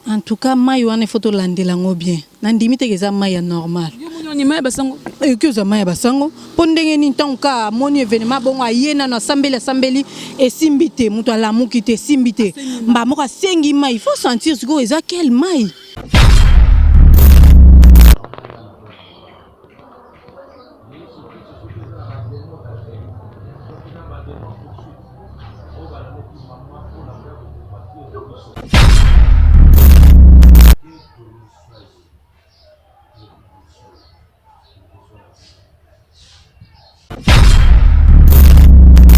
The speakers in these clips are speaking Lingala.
En tout cas, mai wana photo landelango bien. Nandimi te keza mai normal. Yo moni mai basango. Que za mai basango. Pondenge ni tanka moni événement bongo ayena na sambeli et simbité muto la mukite simbité. Mba moka sengi mai, il faut sentir ce que eza quel mai.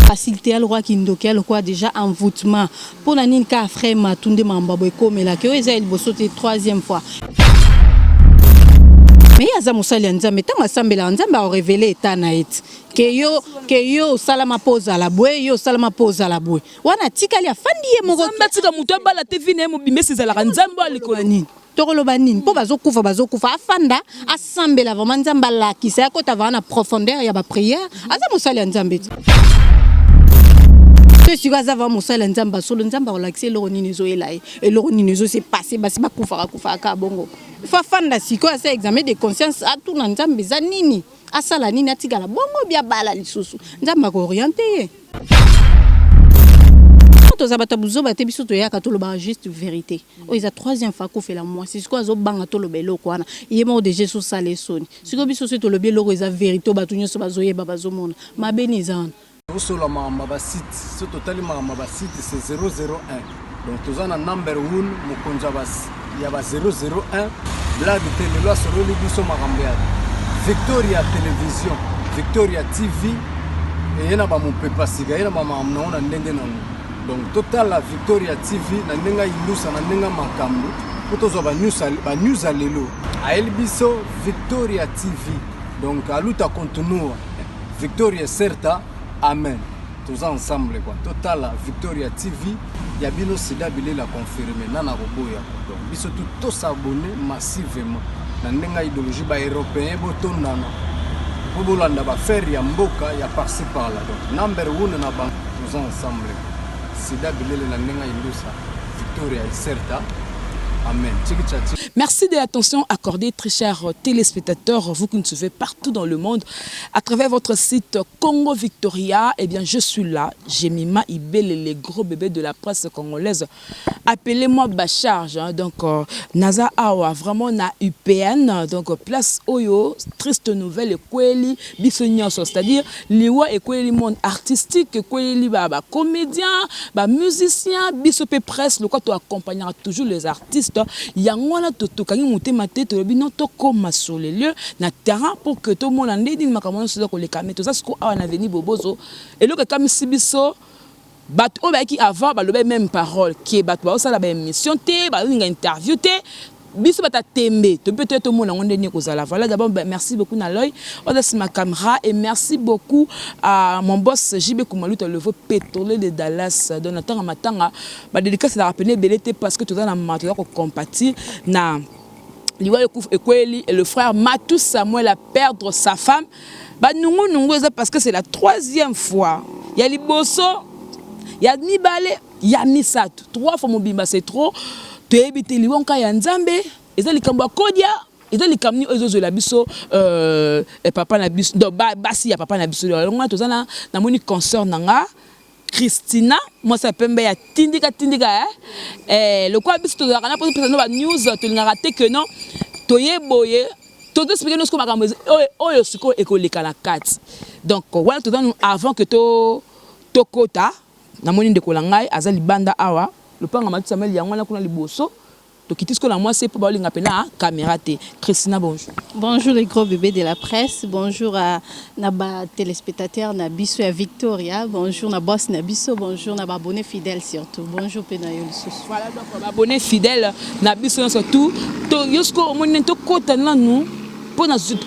Facilité à l'roi Kindoké, le quoi déjà envoûtement. Pour la nine ka frère Matunde Mambabo comme la que eza il bosote troisième fois. Mais yaza musali nzambe tanga sambela nzambe a révélé tanaït. Que yo salama pose à la bouée, yo salama pose à la bouée. Wana tikali afandi ye moko. Nzambe tika muto bala te vine mo bimesi za la nzambe aliko nini. Tokoloba nini po bazokufa afanda asambela vraiment nzamba la kisa ya kota va na profondeur ya ba prière aza musali nzambe. Si vous avez musala nzamba solo nzamba relaxer le roni nizo elai et le roni nizo c'est passé basi ba kufa ka bongo fa fanda siko asa examen de conscience a tout na nzamba zanini asala nini atika la bongo bia bala lisusu nzamba ko orienter to zabata buzo ba te biso to ya ka to lo ba juste vérité o isa troisième fois ko fait la moi c'est quoi zo banga to lo belo kwana yemo de Jesus sale soni siko biso to lo belo ko isa vérité ba tunyo so bazo yeba bazo mona mabeni zana. Sur la site, ce total site c'est 001. Donc tous en number 1 Mukonjabas, il y a 001. Blague télé là sur le biso Marambia. Victoria télévision, Victoria TV et yana ba mon pepa siga yana ba mamna na ndenge na. Donc total la Victoria TV na ndenga ilusa na ndenga makambo. Kutozo ba news alelo. A elbiso Victoria TV. Donc aluta continue. Victoria certa. Amen. Tous ensemble quoi. Total Victoria TV, il y a bien aussi d'abili la confirmer nana roboya. Donc biso tout s'abonner massivement. Na ndenga idéologie ba européen botondana. Pour bolanda ba faire ya mboka ya par-ci par là. Donc number 1 na bank tous ensemble. C'est d'abili la ndenga ilusa. Victoria est certa. Amen. Merci de l'attention accordée, très chers téléspectateurs, vous qui nous suivez partout dans le monde, à travers votre site Congo Victoria. Eh bien, je suis là, Jemima Ibele, les gros bébés de la presse congolaise. Appelez-moi Bacharge, hein, donc Naza Awa, vraiment na UPN, donc place Oyo, triste nouvelle, Kweli, Bissonioso, c'est-à-dire Liwa et Kweli monde artistique, Kweli baba comédien, musicien, Bissopé presse, le quoi tu accompagnera toujours les artistes. Yangwana totokangi mutema te to bino to koma sur les lieux na terrain pour que tout le monde ande dit makamona so ko le kamer to ça ce ko na veni bobozo et le comme sibiso bat o ba ki avant ba le même parole qui bat ba ça la ba émission te ba linga interview te biso bata tembe to peut-être tout le monde on est kozala. Voilà, d'abord merci beaucoup Naloy on a ma caméra et merci beaucoup à mon boss JB Koumaluta le veau pétrolier de Dallas Donathan Matanga ba dédicace la rappeler belete parce que tout dans la matériel ko compatir na liwa Ekweli et le frère Matou Samuel a perdre sa femme ba nungu parce que c'est la troisième fois il y a liboso il y a Nibale il y a Misatu 3 fois mon bimba c'est trop. Tu es habité Liwonka ya Nzambe, ils ont les Kamba Kodia, ils ont les Kamni Ozo la biso, et papa na biso, basi ya papa na biso. Alors moi, tous na moni concert nanga, Christina, moi ça peut me ya tindika, le quoi biso tu as kana pour nous news, tu n'as raté que non, toye boye, tout expliquer nous ce qu'on m'a dit, oh yo siko école kana 4. Donc voilà tout nous avant que to kota, na moni de kolangai, azali banda awa. Le père Matou Samuel Yangwana kuna liboso to kitisko na moi c'est pour balinga pena caméra té. Christina bonjour. Bonjour les gros bébés de la presse, bonjour à naba téléspectateurs Nabiso et Victoria, bonjour na boss Nabiso, bonjour na abonné fidèle surtout. Bonjour Penayo Lisusu. Voilà donc abonné fidèle Nabiso surtout. To yosko monen to kota na nous.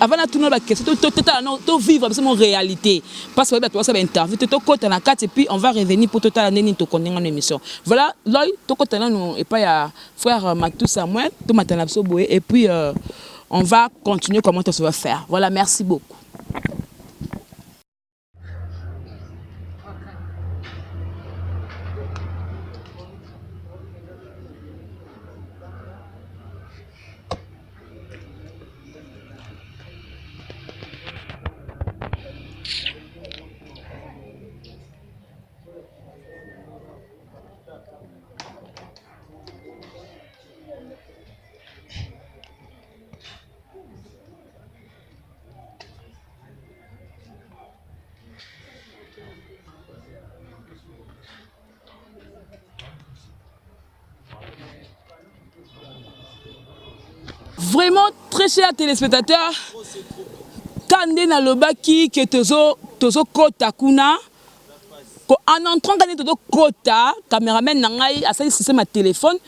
Avant de tourner la question, tu vivre mon réalité. Parce que tu vas faire une interview, tu côté la carte et puis on va revenir pour total année te connaître en émission. Voilà, là tu côté là nous et pas ya frère Matou Samuel, tu m'attends la et puis on va continuer comment ça va faire. Voilà, merci beaucoup. Vraiment, très chers téléspectateurs, quand on a le baki que tozo kota kuna, en entrant quand tozo kota, caméraman nangai a ça c'est ma téléphone,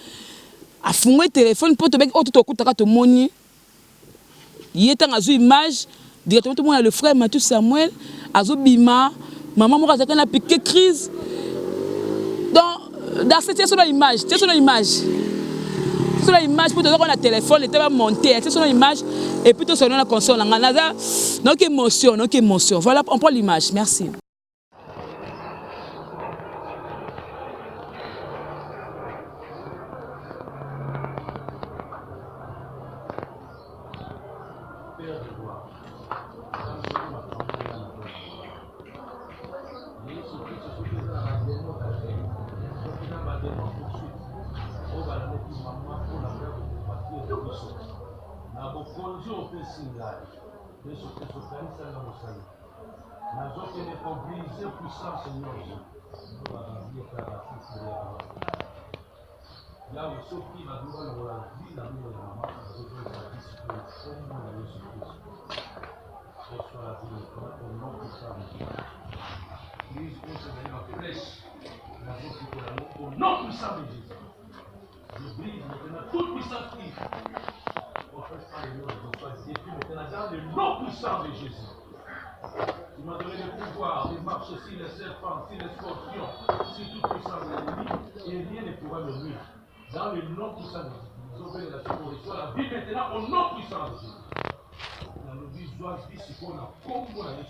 a fumé téléphone pour te mettre auto kota ka to moni. Il est en image directement tout le monde le frère Mathieu Samuel, azo bima, maman moi ça a piqué crise. Donc dans cette image, c'est sur l'image. Sur l'image pour te dire qu'on a téléphone, il était monté, c'est sur l'image et puis tout sur la console. Donc émotion. Voilà, on prend l'image. Merci. Non puissant de Jésus. Je brise maintenant toute puissance qui dans le nom puissant de Jésus. Tu m'as donné le pouvoir de marcher sur les serpents, sur les scorpions, sur toute puissance de l'ennemi, et rien ne pourra me nuire. Dans le nom puissant de Jésus. Nous obéissons la sécurité, la vie maintenant au nom puissant de Jésus. Dans le visuel, ce qu'on a comme on a dit.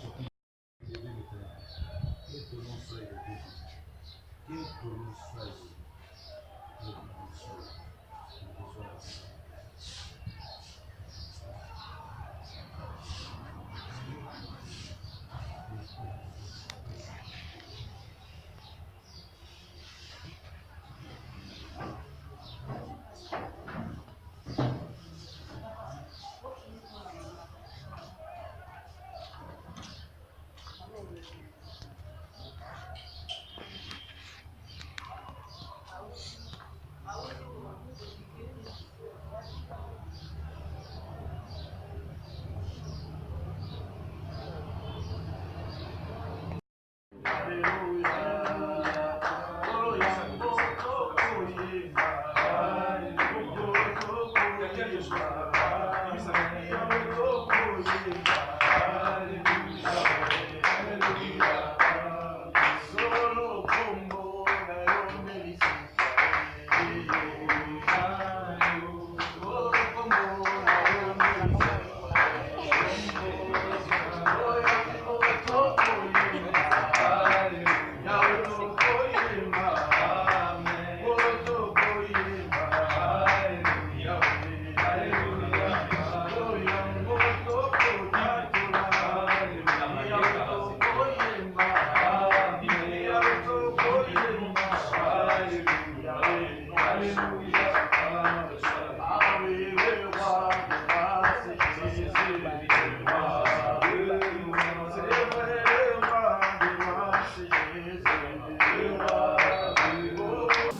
Que ton nom soit élevé. Que ton nom soit élevé.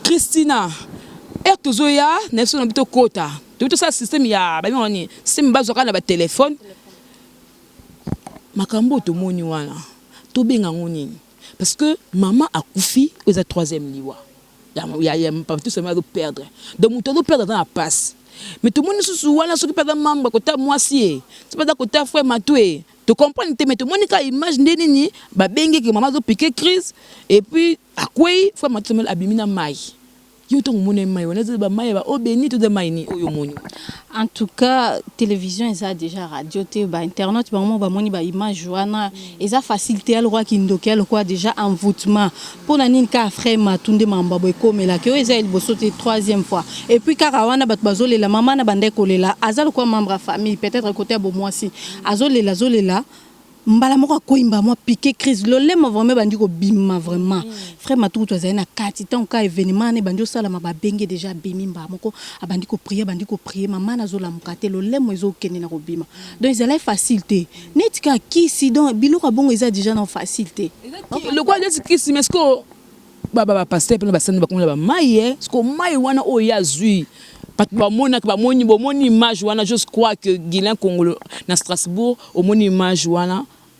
Christina, Ertozoya, n'est-ce pas plutôt quota. Tout ça système ya, bah on est système base na ba téléphone. Makambo to moni wana. To benga ngoni. Parce que maman a koufi aux 3e liwa. Ya pas tout seulement de perdre. Donc on doit perdre dans la passe. Mais tout le monde sous wana ceux qui perdent membre côté moi si. C'est pas côté frère Matoué. Tu comprends mais tout le monde qui image ndeni ba bengi que maman do piquer crise et puis à quoi frère Matoué abimina mai. En tout cas, télévision, ils ont déjà radio, internet, image, ils ont facilité le roi qui nous déjà envoûtement. Pour la ninka frère Matunde Mambabo comme la que ils ont sauté 3e fois. Et puis Karawana Batbazole la maman na bande kolela, azal quoi membre famille peut-être côté moi si azole la mbala moko koimba moi piqué crise lolé mo vraiment bandi ko bima vraiment frère Matou to na kati tant ka événement ne bandi sala ma benge déjà bimi mba moko abandi ko prier maman na zola mukate lolé mo ezo kene na ko bima donc ils allaient facilité netika ki si donc biloko bongo ils a déjà na facilité le quoi de ki si mais ce baba pasteur pe na basani ba komela ba maye ce ko maye wana o ya zui Mon image, je crois que Guilain Congolo, dans Strasbourg, au mon image,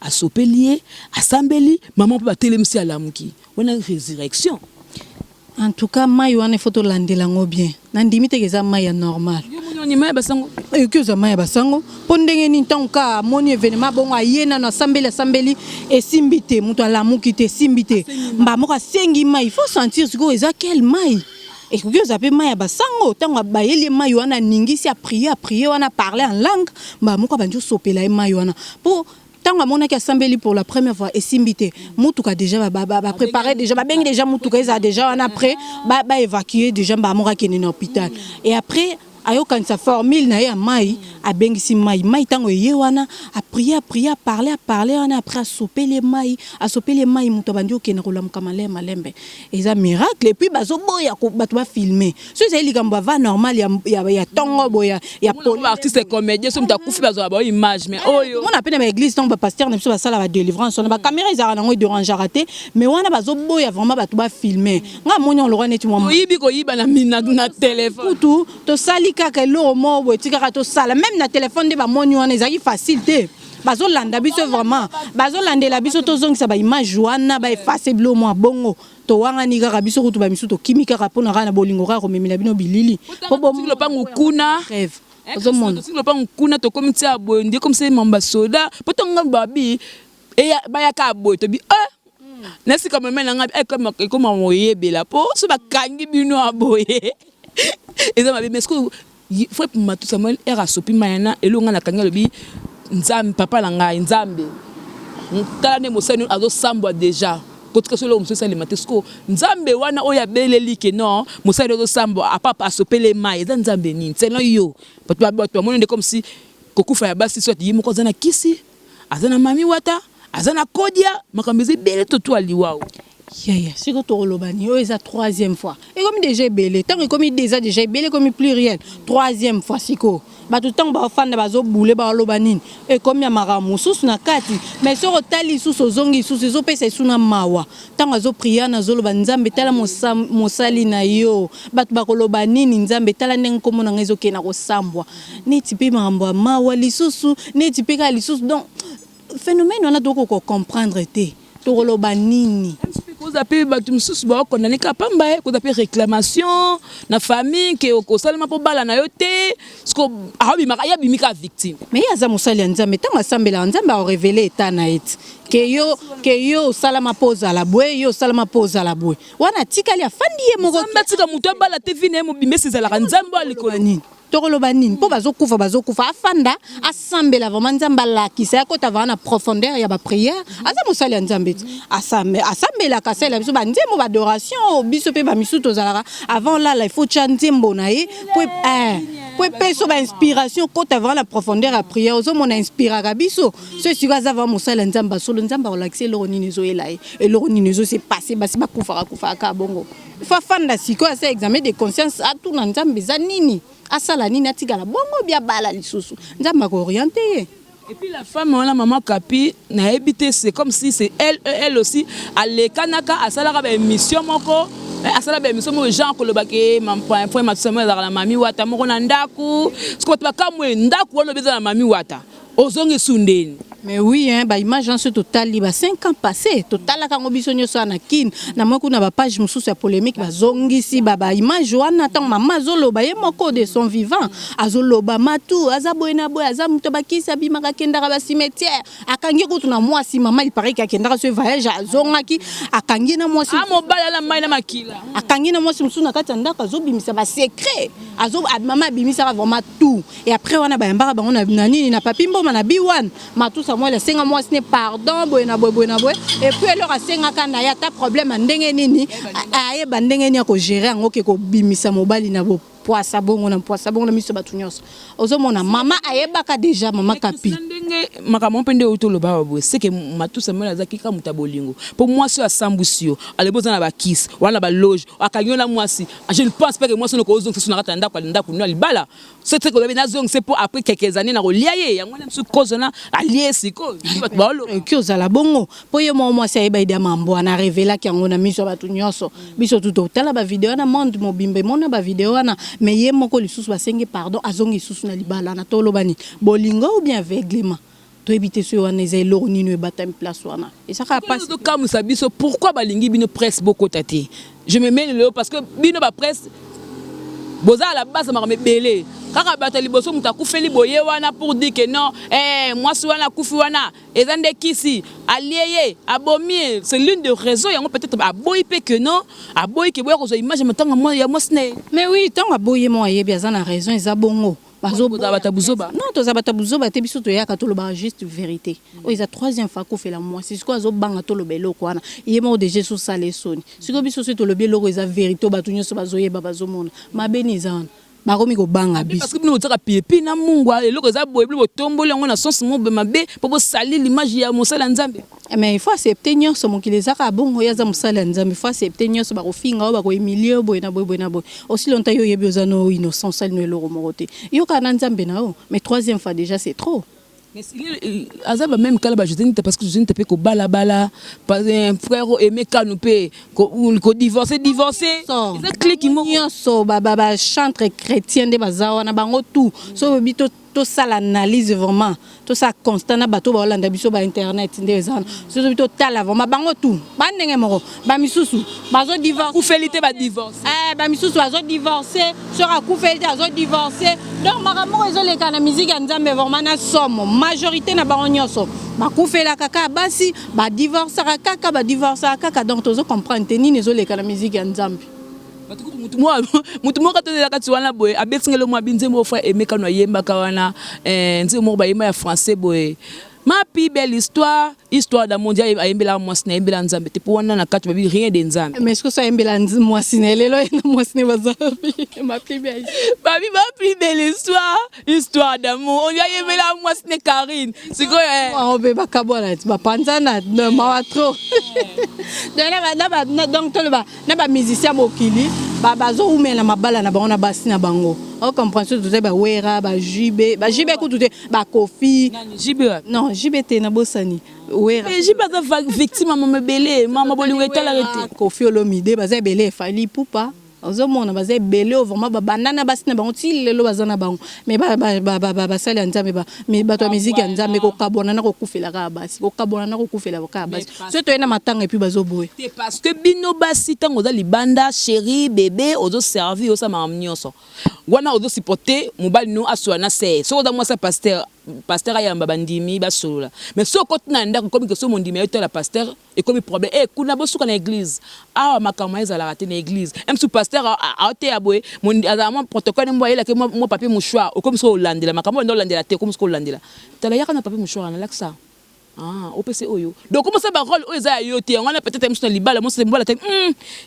à Sopelier, à Sambeli, maman peut battre à la mouki. On a une résurrection. En tout cas, mai wana photo landelango bien. Nandimite que ça mai normal. Que ça mai basango. Pondenge ni tanka moni événement bon ayena na sambeli et simbité muto la mukite simbité. Mba moka sengi mai, il faut sentir ce que ça quel mai. Et que ça peut mai basango tango bayeli mai wana ningi si a prier wana parler en langue. Mba moka banjo sopela mai wana. Pour tant à mon assembly pour la première fois et simbité mutuka déjà préparer déjà ben déjà mutuka ils a déjà on après évacuer déjà ba mora qui est dans l'hôpital et après ayo quand sa formule na ya mai a bengisi mai tango yewana a prier parler on a après à souper les mai muto bandio ke na kolam kamale malembe et ça miracle et puis bazo boya ko batu ba filmer so c'est likambo va normal ya tongo boya ya artiste comédien so muta kufi bazo ba image mais oyo on appelle na église donc ba pasteur na biso ba sala ba délivrance on ba caméra ezara nango dérange raté mais wana bazo boya vraiment batu ba filmer nga monyo lora neti mo yibi ko yiba na téléphone tout to sali kaka lo mo botika to sala même na téléphone de ba monyo wana ezaki facile te bazo landa biso vraiment bazo landela biso to zongisa ba image wana ba effacer blo mo bongo to wanga ni kaka biso kutu ba misu to kimika ka pona kana bolingo ka ko memela bino bilili po bo lo pangu kuna rêve ozo monde lo pangu kuna to komiti abo ndi comme c'est mamba soda potonga babi e ba ya ka abo to bi nasi comme menanga comme moyebela po so ba kangi bino aboye eza mabe mais il faut pour Matou Samuel era sopi mayana elonga na kanga lobi nzambe papa na ngai nzambe tala ne mosani azo sambwa déjà kotika solo mosali matesko nzambe wana oya beleli ke non mosali azo sambwa a papa asopele mai eza nzambe nini c'est yo bato monende comme si kokufa ya basi soit yimo kozana kisi azana mami wata azana kodia makambezi bele to to aliwao. C'est que tu relobani, c'est la troisième fois. Et comme déjà belé, tant que comme déjà belé comme pluriel, troisième fois siko. Ba tout temps ba fan ba zo boule ba lobani. Et comme ya maramu sous na kati, mais so tali sous zongi sous zo pese sous na mawa. Tant azo priya na zo lobanzambe tala mosali na yo. Ba ba lobani nzambe tala nen komo na ngezo ke na ko sambwa. Ni tipe marambo mawa lisusu, ni tipe ka lisusu donc phénomène on a donc ko comprendre te. To lobani. Vous appelez Batumsus, qu'on a capamba, qu'on appelle réclamation, na famille, qui est au salma pour bala na yote, ce qu'on a bimika victime. Mais il y a Moussali Nzambe, tant assemblée Nzambe a révélé Tanaït, que yo salama pose à la bouée, yo salama pose à la bouée. Wana tika li afandi mo ko matika muto bala te vine mo bimesi za la Nzambe alikoni. Tokolobanini po bazokufa afanda asambela vraiment nzamba la kisa ko tava na profondeur ya ba prière aza mosali nzambe asambela kasela biso banzembo ba adoration biso pe ba misuto zalaka avant là il faut chanter mbonaye pour peso ba inspiration ko tava na profondeur ya prière ozo mona inspiraka biso ce sika za va mosali nzamba solo nzamba relaxer lo nini zo elai et lo nini zo c'est passé basi ba kufa ka bongo fa fanda siko asa examen de conscience a tout na nzambe za nini asala nini atika la bongo bia bala lisusu nzamba ko orienter. Et puis la femme la maman Kapi na habité c'est comme si c'est elle aussi ale kanaka asala ba émission moko asala ba émission mo Jean Kolobake point Matsumo la mami wata moko na ndaku ce ko bakamwe ndaku wana beza na mami wata ozongi sundeni. Mais oui, hein, bah image en ce total, il y a 5 ans passés. Total, la cangobisonio so anakin. Na moi qu'on a page musu sur polémique, bah zongi si bah image Joanne attend maman zolo bah yemoko de son vivant. Azolo bah matou, azabo ena boy, azam tobaki sabi makakenda ba cimetière. Akangi ko na moi si maman il paraît qu'akenda ce voyage azongaki akangi na moi si. Ah mon bala la maina makila. Akangi na moi si musu na katanda kazo bimisa ba secret. Azo maman bimisa vraiment tout. Et après on a bah mbara bah on a nani na papimbo na biwan. Matou moi le 5 mois ce n'est pardon boyna boy et puis alors a 5 kana ya ta problème ndenge nini aye bandenge ni ko gérer ngo ke ko bimisa mobali na bo poisa bongo na miso batunyos ozo mona mama ayebaka déjà mama Kapi ndenge makambo pende utolo ba bo c'est que Matou Samuel azaki ka mutabolingo pour moi sur asambusio aleboza na ba kiss wala ba loge akanyola mwasi je ne pense pas que moi son ko ozo suna katanda kwa ndako no libala c'est que ko na zong c'est pour après quelques années na ko liaye yango na msu cause na allié siko ba lo ki ozala bongo po ye moi si ayeba ida mambo na révéla ki yango na miso batunyoso biso tout tala ba vidéo na monde mobimbe mona ba vidéo na mais ye moko lisusu basengi pardon azongi lisusu na libala na tolobani bolingo ou bien aveuglement to éviter ce wana eza eloko nini ebata place wana esaka passe comme ça biso pourquoi balingi bino presse beaucoup tati je me mets le parce que bino ba presse boza à la base ma belé kaka bata liboso mutakufeli boye wana pour dire que non moi si wana kufi wana ezande kisi allié abomi c'est l'une des raisons yango peut-être aboyi pe que non aboyi que boya ko image matanga moi ya moi sne mais oui tant aboyi moi yebi azana raison eza bongo non tozabata buzoba te biso toyaka toloba juste vérité o eza troisième fois ko fait la moi c'est quoi zo banga tolobelo kwana yemo déjà sous sale soni siko biso so tolobi loko eza vérité ba tunyo so bazoyeba bazomona mabeni zana bakomi ko banga biso parce que bino tsaka pipi na mungwa eloko eza boye bino tomboli yango na sens mo be mabe po sali l'image ya mosala nzambe mais il faut accepter nyonso mokili ezaka bongo yaza mosala nzambe il faut accepter nyonso ba kofinga ba ko emilio boye na boye na boye aussi longtemps yo yebi ozano innocence sali no eloko morote yo kana nzambe na o mais troisième fois déjà c'est trop. Mais azaba même kala ba jeteni parce que je ne te peux ko bala pas un frère aimé kanupé ko divorcer ça clique mo nyonso ba chantre chrétien de bazawa na bango tout so bito to ça l'analyse vraiment to ça constant na bato ba olanda biso ba internet ndezana so bito tala vraiment bango tout ba ndenge moko ba misusu bazo divorcer ku félité ba divorce ba misusu bazo divorcer sera ku félité bazo divorcer donc makamoko ezo leka na musique ya nzambe vraiment na somo majorité na bango nyonso ba ku fela kaka basi ba divorcer kaka donc tozo comprendre nini ezo leka na musique ya nzambe mutu moko tozelaka ti wana boye abetsingelo mwa binzembo fa emeka no yembaka wana nzembo moko bayemba ya français boye ma plus belle histoire d'un mondial ayembela mwasi na yembela nzambe te po wana na kati babi rien de nzambe mais est-ce que ça yembela mwasi na lelo na mwasi ne bazabi ma plus belle histoire d'amour on y ayembela mwasi ne Karine siko on be bakabona ti bapanzana na mawatro donc to na ba musicien mokili bazo umela mabala na bango na basi na bango on comprend tout ba wera ba jibe kutu te ba kofi jibe non jibe te na bosani wera jibe za victime mama belé mama bolingo etala rete kofi olomide baza belé fali pupa ozomona baza belé vraiment banana basi na bango ti lelo baza na bango mais basali ya nzambe mais bato ya musique ya nzambe kokabona na kokufela ka basi kokabona na kokufela ka basi so to ena matanga et puis bazoboye c'est parce que bino basi tango za libanda chéri bébé ozo servir osa mamnyoso wana ozo supporter mobali no aswana se so da moi sa pasteur ayamba bandimi basolola mais so kotina ndako comme que so mondimi ayota la pasteur et comme problème kuna bosuka na église awa makama ezala raté na église même sous pasteur aote aboye mon azama protocole mbo yela ke mo papier mouchoir comme so olandela makama ndo olandela te comme so olandela tala yaka na papier mouchoir na laksa OPC oyo donc comment ça ba rôle oza yote on a peut-être msuna libala mo se mbola te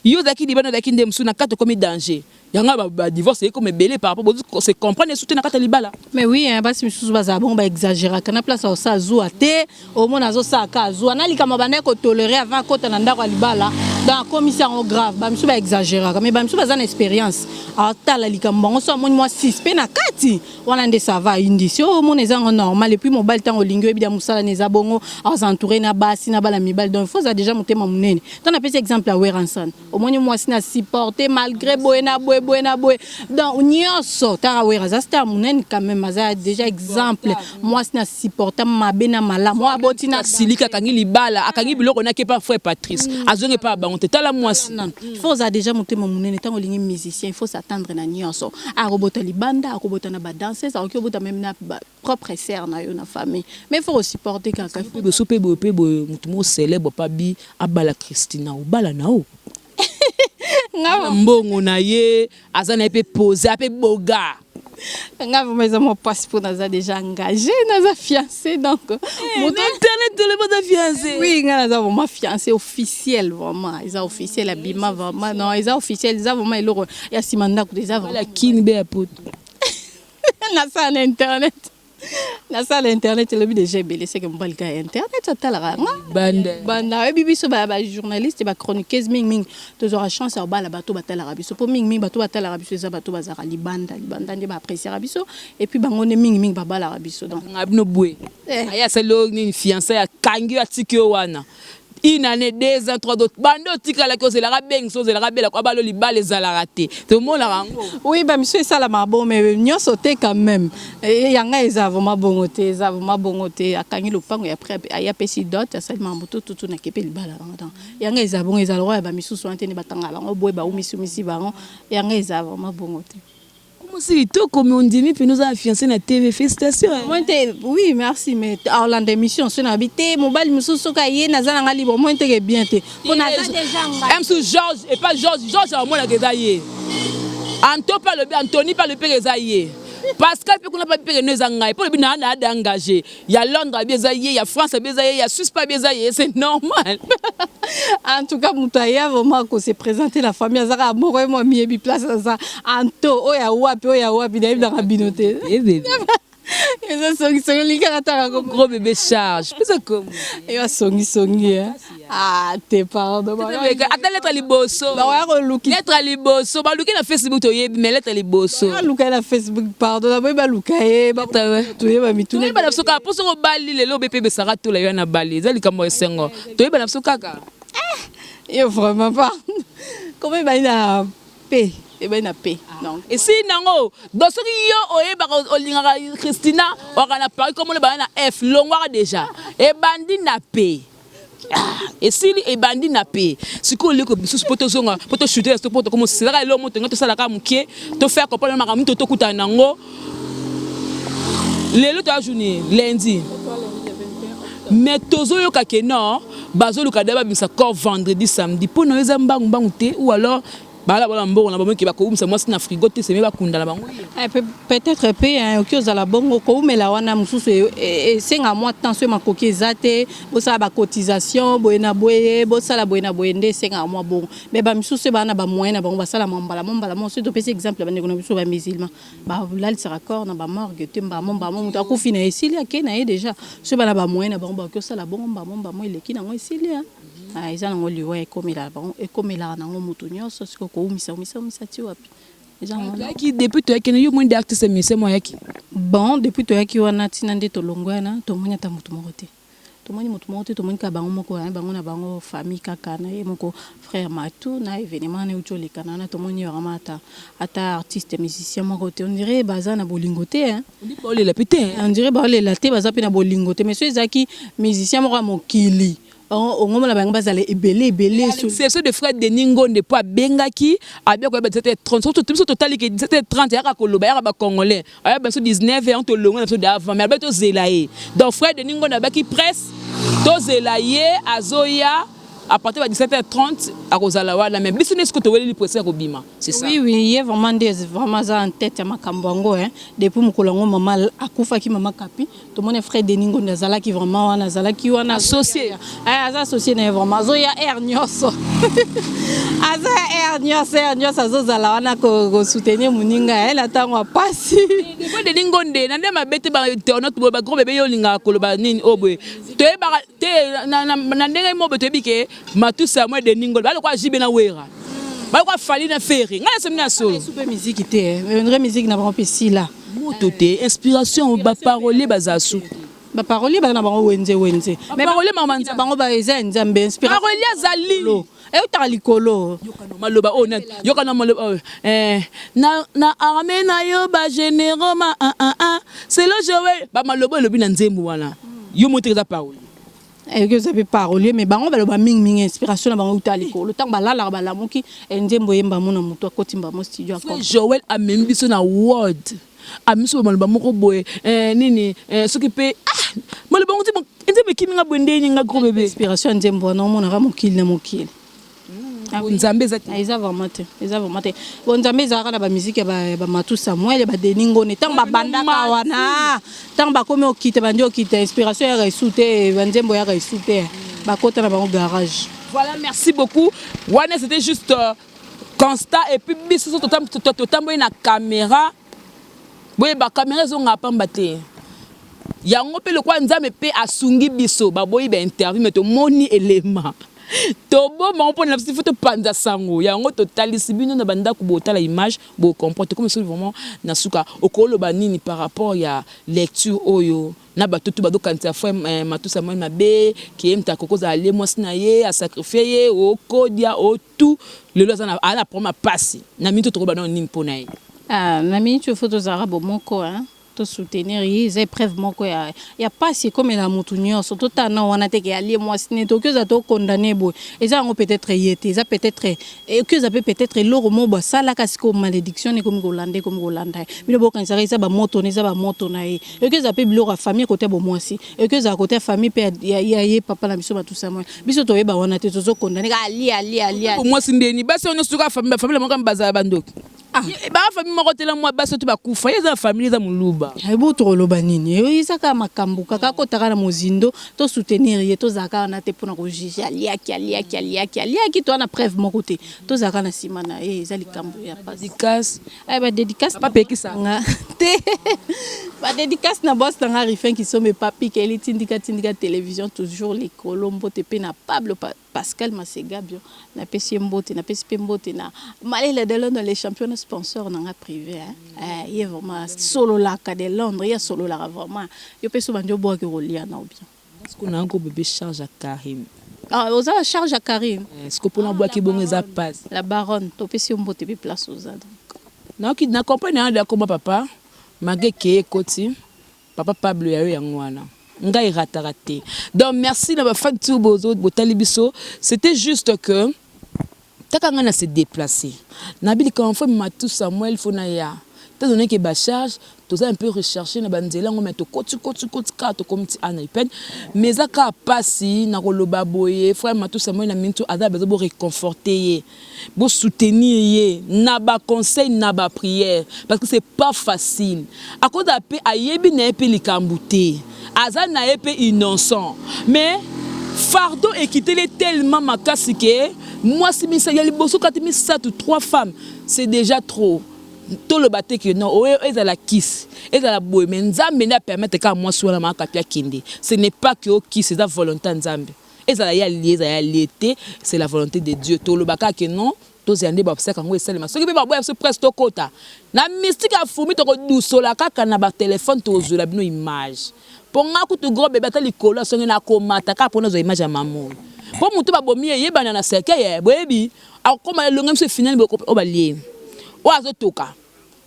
yo zaki libana zaki ndem suna kate comme danger yanga ba divorce comme belé par rapport se comprendre soutenir kate libala mais oui basi misusu baza bon ba exagérer kana place au sa zoa te au mona zo sa ka zo na likama bana ko tolérer avant kota na ndako libala dans commission grave ba misusu ba exagérer mais ba misusu baza na expérience atala likama on so moni moi 6 pe na kati wana nde ça va indice au mona ezango normal et puis mobile tango lingwe bida musala neza bongo entouré na basi na bala mibal donc il faut ça déjà monter monene tant na petit exemple à Weransan au moins moi si na supporter malgré boena boy donc nyonso ta Weransan c'était monene quand même ça déjà exemple moi si na supporter mabena mala moi botina silika kangi libala akangi biloko na ke pas frère Patrice azonge pas ba on te tala moi il faut ça déjà monter monene tant olingi musicien il faut s'attendre na nyonso a robota libanda a robota na ba danseuse a robota même na propre sœur na yo na famille mais il faut supporter kaka sope bope mutu mo célèbre pa bi abala Christina obala nao ngaba mbongo na ye azana pe poser pe boga ngaba mais mon passeport naza déjà engagé naza fiancé donc mon internet de le pas fiancé oui naza vraiment fiancé officiel vraiment ils ont officiel abima vraiment non ils ont officiel ils ont vraiment eloko ya simanda ko déjà la king be apoto na ça internet la salle internet le but de GBL c'est que mobile ka internet ça tala banda et biso ba journaliste ba chroniqueuse ming tous aura chance à ba la bateau batala rabiso pour ming bateau batala rabiso za bateau bazara libanda ndi ba apprécier rabiso et puis bangone ming ba la rabiso donc ngabno boué aya c'est lo ni fiancé ya kangi atiki wana une année, 2 ans, 3 d'autres. Bando tika la cause la beng chose la belle quoi balo liba les ala raté. Tout le monde la rango. Oui, bah monsieur ça la bon mais nyo sauté quand même. Et yanga eza vraiment bongoté, eza vraiment bongoté akangi lupango et après ya pesi dot ça mambuto tout na kepe libala dans. Yanga eza bon eza roi ba misusu antene batanga bango boy ba umisi bango yanga eza vraiment bongoté. Comment c'est toi comme on dit puis nous avons fiancé na TV félicitations. Oui, merci mais en l'émission sur habité mobile misusu ka ye nazala nga libre moi te bien te. On a déjà même sous Georges et pas Georges à moi la gezaye. Anto pas le Anthony pas le Pérezaye. Pascal peut qu'on a pas payé nos engagements pour le bien engagé. Il y a Londres bezaye, il y a France bezaye, il y a Suisse pas bezaye, c'est normal. En tout cas Moutaya vraiment qu'on s'est présenté la famille azara moi moi mi bi place ça Anto oya wapi dans la binoté. Eh bébé. Gros bébé charge. C'est comme. Et va songi. Ah, t'es pardon. Attends lettre liboso. Lettre liboso. Ba luki na Facebook to yebi mais lettre liboso. Luka na Facebook pardon. Ba luka e ba to yeba mitune. Ba na soka pour so bali lelo BP besara to la yana bali. Zali kamo esengo. To yeba na soka ka. Et vraiment pas. Comment ba ina paix. Et ben na paix. Non. Et si nango doso yo oyeba olingaka Christina wakana Paris comme le ba na F longwa déjà. Et bandi na paix. Et si et bandi na paix. Si ko liko bisu poto zonga poto shooter sto poto comme c'est là lo moto ngato sala ka mukie to faire comprendre makamu to kuta nango. Lelo to journée lundi. Mais tozo yo kakeno bazo luka daba bimsa ko vendredi samedi pour nous ezambangu bangu te ou alors peut-être payer aux la bongo mais la wana mususu et 5 mois temps sur ma coquille zate bossa ba cotisation boena boye bossa la boena boende 5 mois bon mais ba mususu ba na ba moyen ba sala mambala mo surtout petit exemple ba ndeko na biso ba musulman ba là il sera corps na ba morgue temba mamba mo ta ko fina ici là ke na déjà so ba na ba moyen ba ko sala bon ba mo eleki na ngo ici là ah ils ont lié ouais comme il a bon et comme il a na ngo mutu nyonso siko ko umisa ti wapi qui depuis toi qui yo moins d'artiste mais moi yaki bon depuis toi qui wana tina nde to longwana to monya ta mutu morote to monya to monya ka bango moko bango na bango famille kaka na ye moko frère Matou na événement na utoli kana na to monya ramata ata artiste musicien moko te on dirait baza na bolingoté hein on dit la pété on dirait ba le laté baza pe na bolingoté mais ceux zaki musicien moko mokili on ngoma la banga bazale ebele c'est ceux de frère de Ningo ne pas bengaki abia ko 17h30 surtout total que 17h30 ya ka koloba ya ba congolais aya ben 19h on to longo na so d'avant mais ba to zelaye donc frère de Ningo na ba qui presse to zelaye azoya à partir de 17h30 à Rosalawa la même business que tu veux lui presser Robima c'est ça oui il y a vraiment ça en tête à Makambango hein depuis mukolongo maman akufa ki maman kapi tout mon frère Deningo nazala qui vraiment nazala qui wana associé associé na vraiment zo ya ernyoso ernyoso azozala wana ko soutenir muninga elle attend passer depuis Deningo nde na ndema bete ba internaute ba gros bébé yo linga koloba nini obwe te ba te na ndenge mo beto bike Matou ça moi de Ningo ba quoi jibe na wera ba quoi fali na ferry ngana semina so super musique té une vraie musique na ba pesi là moto té inspiration ba parole bazasu ba parole ba na ba wenze mais parole maman bango ba eza nzambe inspiration parole azali et uta likolo maloba honnête yokana maloba na armée na yo ba généraux ma c'est le Joël ba maloba lobi na nzembo wana yo motriza parole et que ça peut parler mais bango ba ming inspiration na bango utaliko le temps balala balamuki nzembo yemba mona muto akotimba mo studio akon Joël a même biso na word amiso maloba moko boye nini soki pe maloba ngoti nzembo kiminga bwende nyinga gros bébé inspiration nzembo na mona ra mokili na mokili nzambe zati eza vraiment te bon nzambe ezaka na ba musique ba Matou Samuel ba Deningo ne tamba bandaka wana tamba komi okite bandi okite inspiration ya resute banzembo ya resute ba kota na bango garage. Voilà, merci beaucoup wana c'était juste constat et puis biso totambo na caméra boye ba caméra zonga pamba te yango pe le kwa nzambe pe asungi biso ba boyi ba interview mais to moni élément Tobo ma on la photo panda sango ya ngo totali sibino na banda ku botala image bo comporte comme ça vraiment na suka okolo banini par rapport ya lecture oyo na batutu bado kantia fois matusa moi mabe qui aime ta kokoza aller moi sinaye a sacrifier o kodia o tout le loza na ala proma passer na minto to bana nini pona ye ah na minto photo za rabo moko hein to soutenir les épreuves moko ya pas c'est comme la montunio surtout tana wana te ke aller moi sine to que za to condamner bo et ça on peut-être yete ça peut-être et que ça peut-être loro mo ba sala kasi ko malédiction ne comme golande mais bo kan ça ba moto na et que ça peut loro famille côté bo moi aussi et que ça côté famille pe ya papa la biso ba tout ça moi biso to ba wana te to condamner ali moi sindeni basi on suka famille mo kan baza bando ah ba famille mo côté la moi basi to ba kufa ya famille za muluba aibo to loba nini isaka makambu kaka kotaka na mozindo to soutenir ye to zaka na te pona ko juger aliaki to na preuve mon côté to zaka na simana ezali kambu ya pas dédicace ba dédicace pas peki ça te ba dédicace na boss na rifin qui sont mes papi qui est tindika télévision toujours les colombo te pe na Pablo Pascal Masega bio na pesi mbote na malé de Londres les champions sponsors na privé hein il est vraiment solo la de Londres il y a solo la vraiment yo pe souvent dio bois que rolia na bien est-ce qu'on a un gros bébé charge à Karim ah aux a charge à Karim est-ce que pour la bois qui bon ça passe la baronne to pesi mbote pe place aux ad non qui na compagnie de comme papa mageke koti papa Pablo ya ngwana ngai raté donc merci na ba fan tout bozo botali biso c'était juste que takanga na se déplacer na bili quand faut matou Samuel fonaya t'as donné que ba charge tous un peu recherché na banzela ngo meto koti ka to comme ti ana iped mais aka passi na koloba boye frère matou Samuel na minto ada bezo bo réconforter bo soutenir ye na ba conseil na ba prière parce que c'est pas facile à cause d'ape ayebi na epe likambouté azan na epe innocent mais fardeau et quitter les tellement makasi que moi si mi sa yali boso katimi sa tout 3 femmes c'est déjà trop tout le baté que non eza la kiss eza la boy mais nzambe na permettre ka moi soit ma kapia kinde ce n'est pas que au kiss c'est la volonté nzambe eza la ya l'été c'est la volonté de Dieu tout le baka que non tous yande ba pesa kango esale masoki be ba boya so presque to kota na mystique a fumi to ko dusola kaka na ba téléphone to zola bino image ponga ku tu gros bébé ta likolo songi na komata ka pona zo image ya maman po mutu ba bomi ye bana na seke ye boyebi akoma longa mse final o ba lié o azotoka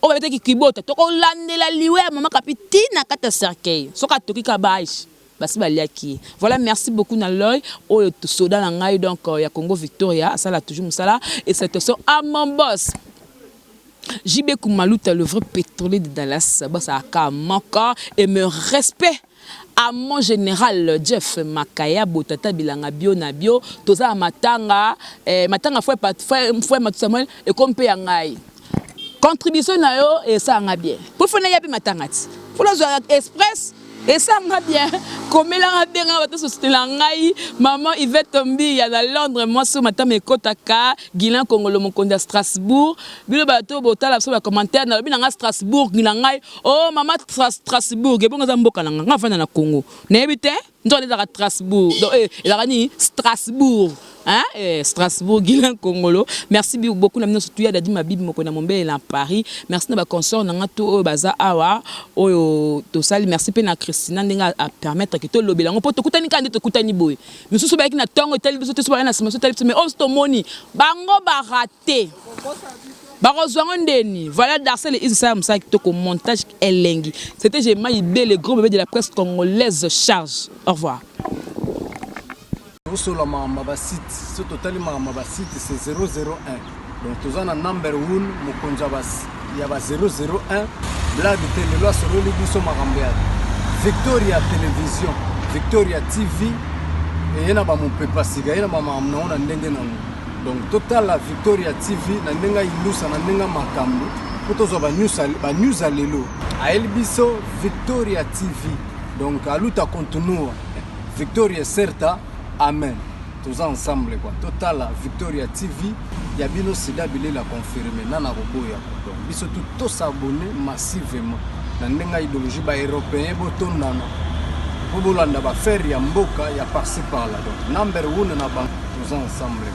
o ba beteki kibota to ko landela liwe mama kapitina kata cercueil soka toki ka baish basi baliaki voilà merci beaucoup na l'œil o to soda na ngai donc ya Congo Victoria ça là toujours musala et cette son à mon boss JB Koumalouta le vrai pétrolier de Dallas boss aka moko et me respect à mon général Jeff Makaya Botata Bilanga bio na bio toza matanga foi Matou Samuel et comme pe ngai contribution na yo et ça nga bien pour fona yabi matangati pour la express et ça nga bien comme la bien bato soutenir ngai maman Yvette Tombi ya na Londres moi so matame kotaka Guilain Congolo mokonda Strasbourg bilo bato botala so ba commentaire na bi na Strasbourg ngila ngai oh maman Strasbourg e bonga za mboka na nga fana na Congo na ebite ndole za Strasbourg donc la ni Strasbourg hein Strasbourg Guilain Congolo merci beaucoup na mino surtout ya dadi mabibi moko na Mombele na Paris merci na ba consort na ngato baza awa oyo to sali merci pe na Christina ndenga a permettre que to lobela ngo poto kutani kandi to kutani boy misusu ba na tongo tali biso to so ba na sima so tali mais osto moni bango ba raté barozwango ndeni voilà Darcel et Issa Msa qui to ko montage elengi c'était Jema Ibé le gros bébé de la presse congolaise charge au revoir. Sur la mamba site, ce total mamba site c'est 001. Donc tous en number 1 Mokonja bas, il y a 001 blague télé loi sur le biso marambead. Victoria télévision, Victoria TV et yana ba mon pepa siga yana ba mamna ona ndenge nanu. Donc total la Victoria TV na ndenga ilusa na ndenga makambo. Potozo ba news alelo. A elbiso Victoria TV. Donc aluta continua. Victoria certa. Amen. Tous ensemble quoi. Total la Victoria TV. Yabino Sida Bilé la confirmé. Nana Roboya. Donc biso tous s'abonner massivement. Dans ndenga idéologie ba européen boton nana. po bolanda bafere ya mboka ya par-ci par-là. Donc number 1 na bango tous ensemble.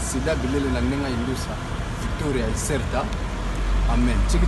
Sida bilele na ndenga indusa Victoria Iserta. Amen. Tchiki